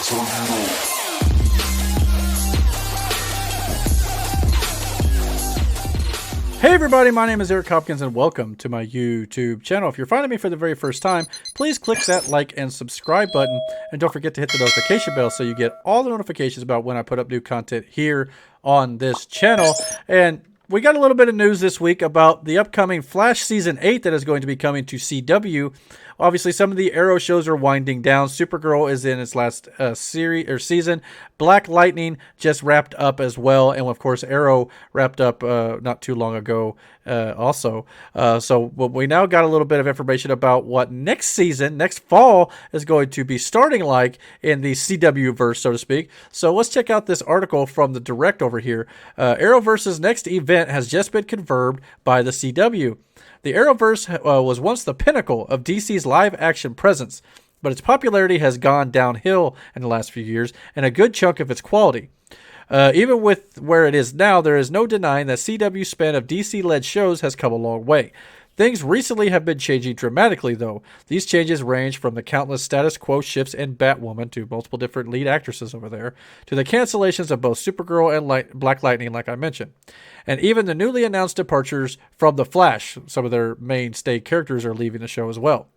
Hey everybody, my name is Eric Hopkins and welcome to my YouTube channel. If you're finding me for the very first time, please click that like and subscribe button and don't forget to hit the notification bell so you get all the notifications about when I put up new content here on this channel. And we got a little bit of news this week about the upcoming Flash Season 8 that is going to be coming to CW. Obviously, some of the Arrow shows are winding down. Supergirl is in its last season. Black Lightning just wrapped up as well. And, of course, Arrow wrapped up not too long ago also. So we now got a little bit of information about what next season, next fall, is going to be starting like in the CWVerse, so to speak. So let's check out this article from the Direct over here. Arrowverse's next event has just been confirmed by the CW. The Arrowverse was once the pinnacle of DC's live-action presence, but its popularity has gone downhill in the last few years, and a good chunk of its quality. Even with where it is now, there is no denying that CW's span of DC-led shows has come a long way. Things recently have been changing dramatically, though. These changes range from the countless status quo shifts in Batwoman to multiple different lead actresses over there, to the cancellations of both Supergirl and Black Lightning, like I mentioned. And even the newly announced departures from The Flash. Some of their mainstay characters are leaving the show as well.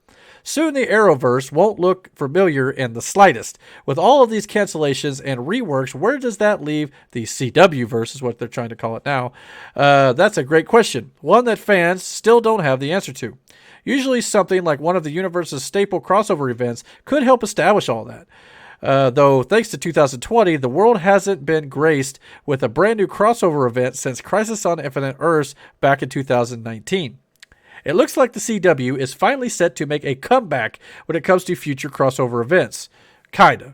Soon the Arrowverse won't look familiar in the slightest. With all of these cancellations and reworks, where does that leave the CWVerse, is what they're trying to call it now? That's a great question, one that fans still don't have the answer to. Usually something like one of the universe's staple crossover events could help establish all that. Though thanks to 2020, the world hasn't been graced with a brand new crossover event since Crisis on Infinite Earths back in 2019. It looks like the CW is finally set to make a comeback when it comes to future crossover events. Kinda.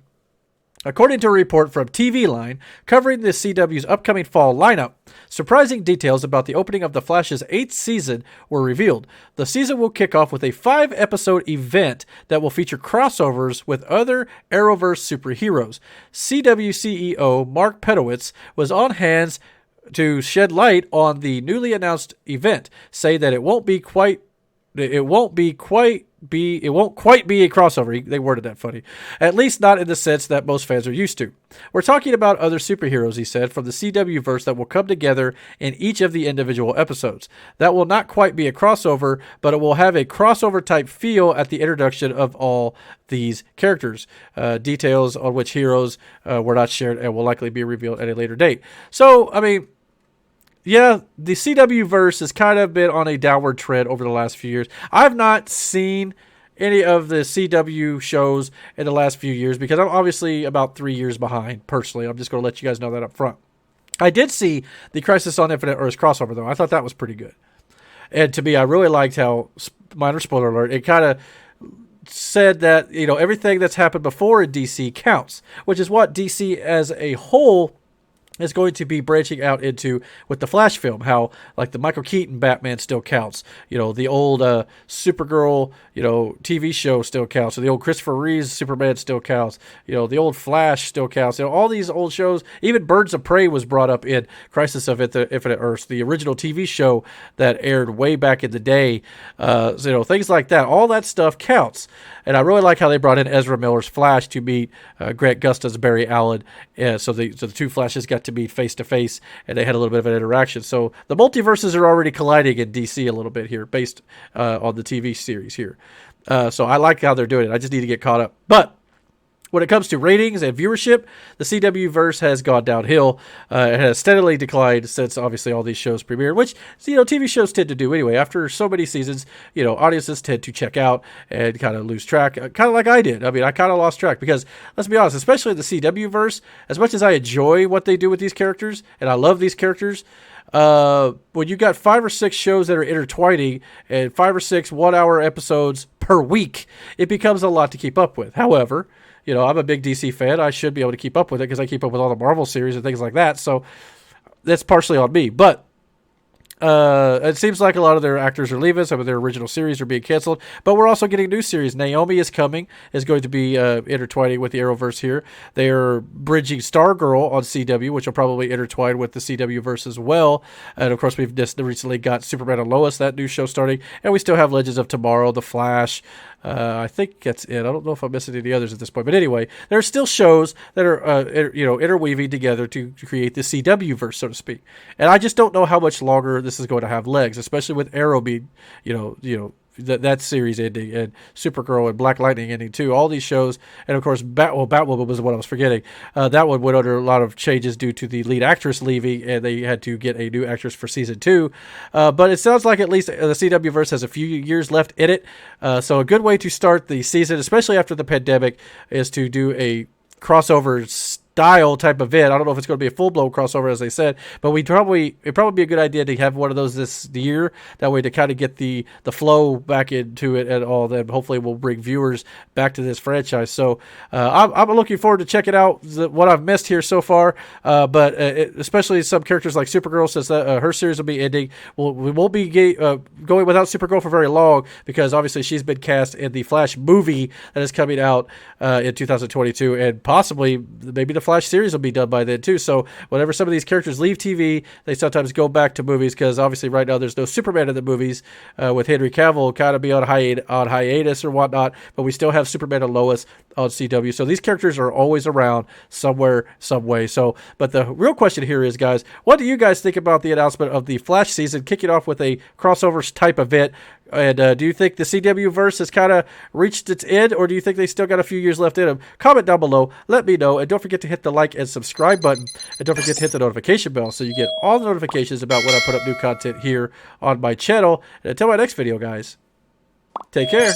According to a report from TV Line covering the CW's upcoming fall lineup, surprising details about the opening of The Flash's 8th season were revealed. The season will kick off with a 5-episode event that will feature crossovers with other Arrowverse superheroes. CW CEO Mark Pedowitz was on hand to shed light on the newly announced event, say that it won't quite be a crossover. They worded that funny. At least not in the sense that most fans are used to. We're talking about other superheroes, he said, from the CWVerse that will come together in each of the individual episodes. That will not quite be a crossover, but it will have a crossover type feel at the introduction of all these characters. Details on which heroes were not shared and will likely be revealed at a later date. So, I mean, yeah, the CWVerse has kind of been on a downward trend over the last few years. I've not seen any of the CW shows in the last few years because I'm obviously about 3 years behind, personally. I'm just going to let you guys know that up front. I did see the Crisis on Infinite Earths crossover, though. I thought that was pretty good. And to me, I really liked how, minor spoiler alert, it kind of said that, you know, everything that's happened before in DC counts, which is what DC as a whole is going to be branching out into with the Flash film, how like the Michael Keaton Batman still counts, you know, the old Supergirl, you know, TV show still counts, so the old Christopher Reeve's Superman still counts, you know, the old Flash still counts, you know, all these old shows, even Birds of Prey was brought up in Crisis of Infinite Earths, the original TV show that aired way back in the day, so, you know, things like that, all that stuff counts. And I really like how they brought in Ezra Miller's Flash to meet Grant Gustin's Barry Allen, so the two Flashes got to meet face to face, and they had a little bit of an interaction. So the multiverses are already colliding in DC a little bit here, based on the TV series here. So I like how they're doing it. I just need to get caught up. But when it comes to ratings and viewership, the CWVerse has gone downhill. It has steadily declined since obviously all these shows premiered, which, you know, TV shows tend to do anyway. After so many seasons, you know, audiences tend to check out and kind of lose track, kind of like I did. I mean, I kind of lost track because, let's be honest, especially the CWVerse, as much as I enjoy what they do with these characters, and I love these characters, when you got 5 or 6 shows that are intertwining and 5 or 6 one-hour episodes per week, it becomes a lot to keep up with. However, you know, I'm a big DC fan. I should be able to keep up with it because I keep up with all the Marvel series and things like that. So that's partially on me. But it seems like a lot of their actors are leaving. Some of their original series are being canceled. But we're also getting new series. Naomi is coming, is going to be intertwining with the Arrowverse here. They are bridging Stargirl on CW, which will probably intertwine with the CWVerse as well. And, of course, we've just recently got Superman and Lois, that new show starting. And we still have Legends of Tomorrow, The Flash, I think that's it. I don't know if I'm missing any others at this point. But anyway, there are still shows that are, interweaving together to create the CWVerse, so to speak. And I just don't know how much longer this is going to have legs, especially with Arrow being, that series ending, and Supergirl and Black Lightning ending too. All these shows, and of course, Batwoman was the one I was forgetting. That one went under a lot of changes due to the lead actress leaving, and they had to get a new actress for season 2. But it sounds like at least the CWVerse has a few years left in it. So a good way to start the season, especially after the pandemic, is to do a crossover style type event. I don't know if it's going to be a full-blown crossover, as they said, but it'd probably be a good idea to have one of those this year. That way, to kind of get the flow back into it and all that. Hopefully, will bring viewers back to this franchise. So I'm looking forward to checking out what I've missed here so far. But especially some characters like Supergirl, since her series will be ending. We won't be going without Supergirl for very long, because obviously she's been cast in the Flash movie that is coming out in 2022, and possibly maybe the Flash series will be done by then too. So whenever some of these characters leave TV, they sometimes go back to movies, because obviously right now there's no Superman in the movies, with Henry Cavill kind of be on hiatus or whatnot, but we still have Superman and Lois on CW. So these characters are always around somewhere, some way. So, but the real question here is, guys, what do you guys think about the announcement of the Flash season kicking off with a crossover type event? And do you think the CWVerse has kind of reached its end, or do you think they still got a few years left in them? Comment down below. Let me know. And don't forget to hit the like and subscribe button. And don't forget to hit the notification bell so you get all the notifications about when I put up new content here on my channel. And until my next video, guys, take care.